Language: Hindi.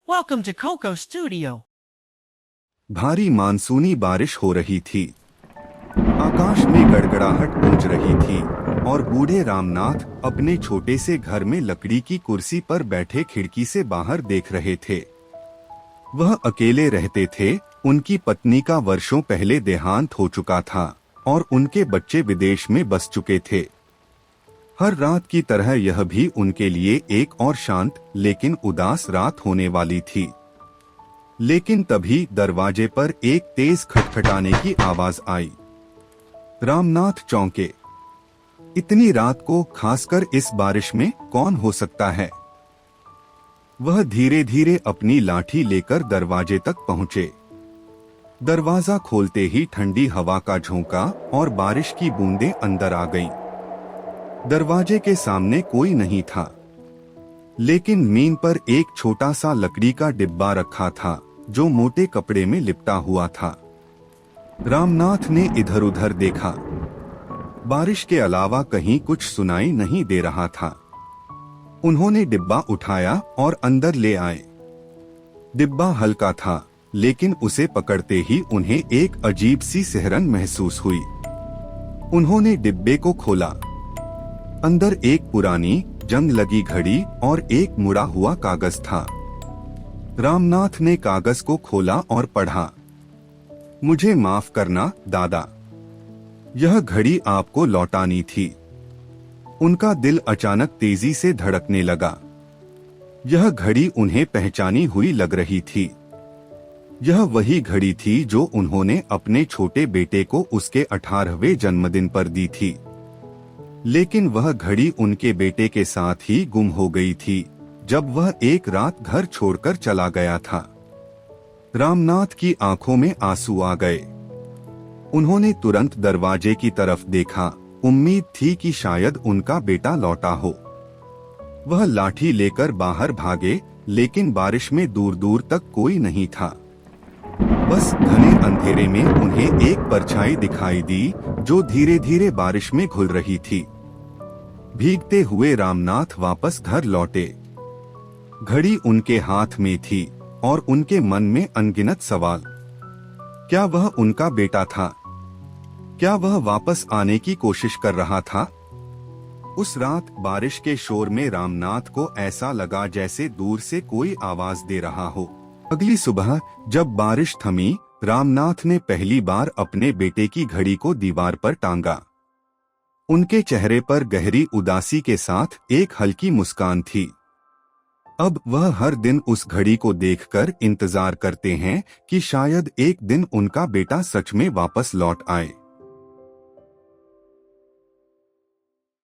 Welcome to Coco Studio. भारी मानसूनी बारिश हो रही थी। आकाश में गड़गड़ाहट गूंज रही थी और बूढ़े रामनाथ अपने छोटे से घर में लकड़ी की कुर्सी पर बैठे खिड़की से बाहर देख रहे थे। वह अकेले रहते थे। उनकी पत्नी का वर्षों पहले देहांत हो चुका था और उनके बच्चे विदेश में बस चुके थे। हर रात की तरह यह भी उनके लिए एक और शांत लेकिन उदास रात होने वाली थी। लेकिन तभी दरवाजे पर एक तेज खटखटाने की आवाज आई। रामनाथ चौंके। इतनी रात को, खासकर इस बारिश में, कौन हो सकता है? वह धीरे धीरे अपनी लाठी लेकर दरवाजे तक पहुंचे। दरवाजा खोलते ही ठंडी हवा का झोंका और बारिश की बूंदें अंदर आ गईं। दरवाजे के सामने कोई नहीं था, लेकिन मीन पर एक छोटा सा लकड़ी का डिब्बा रखा था जो मोटे कपड़े में लिपटा हुआ था। रामनाथ ने इधर उधर देखा। बारिश के अलावा कहीं कुछ सुनाई नहीं दे रहा था। उन्होंने डिब्बा उठाया और अंदर ले आए। डिब्बा हल्का था, लेकिन उसे पकड़ते ही उन्हें एक अजीब सी सिहरन महसूस हुई। उन्होंने डिब्बे को खोला। अंदर एक पुरानी जंग लगी घड़ी और एक मुड़ा हुआ कागज था। रामनाथ ने कागज को खोला और पढ़ा। मुझे माफ करना दादा, यह घड़ी आपको लौटानी थी। उनका दिल अचानक तेजी से धड़कने लगा। यह घड़ी उन्हें पहचानी हुई लग रही थी। यह वही घड़ी थी जो उन्होंने अपने छोटे बेटे को उसके 18वें जन्मदिन पर दी थी। लेकिन वह घड़ी उनके बेटे के साथ ही गुम हो गई थी जब वह एक रात घर छोड़कर चला गया था। रामनाथ की आंखों में आंसू आ गए। उन्होंने तुरंत दरवाजे की तरफ देखा। उम्मीद थी कि शायद उनका बेटा लौटा हो। वह लाठी लेकर बाहर भागे, लेकिन बारिश में दूर दूर तक कोई नहीं था। बस घने अंधेरे में उन्हें एक परछाई दिखाई दी जो धीरे धीरे बारिश में घुल रही थी। भीगते हुए रामनाथ वापस घर लौटे। घड़ी उनके हाथ में थी और उनके मन में अनगिनत सवाल। क्या वह उनका बेटा था? क्या वह वापस आने की कोशिश कर रहा था? उस रात बारिश के शोर में रामनाथ को ऐसा लगा जैसे दूर से कोई आवाज दे रहा हो। अगली सुबह जब बारिश थमी, रामनाथ ने पहली बार अपने बेटे की घड़ी को दीवार पर टांगा। उनके चेहरे पर गहरी उदासी के साथ एक हल्की मुस्कान थी। अब वह हर दिन उस घड़ी को देखकर इंतजार करते हैं कि शायद एक दिन उनका बेटा सच में वापस लौट आए।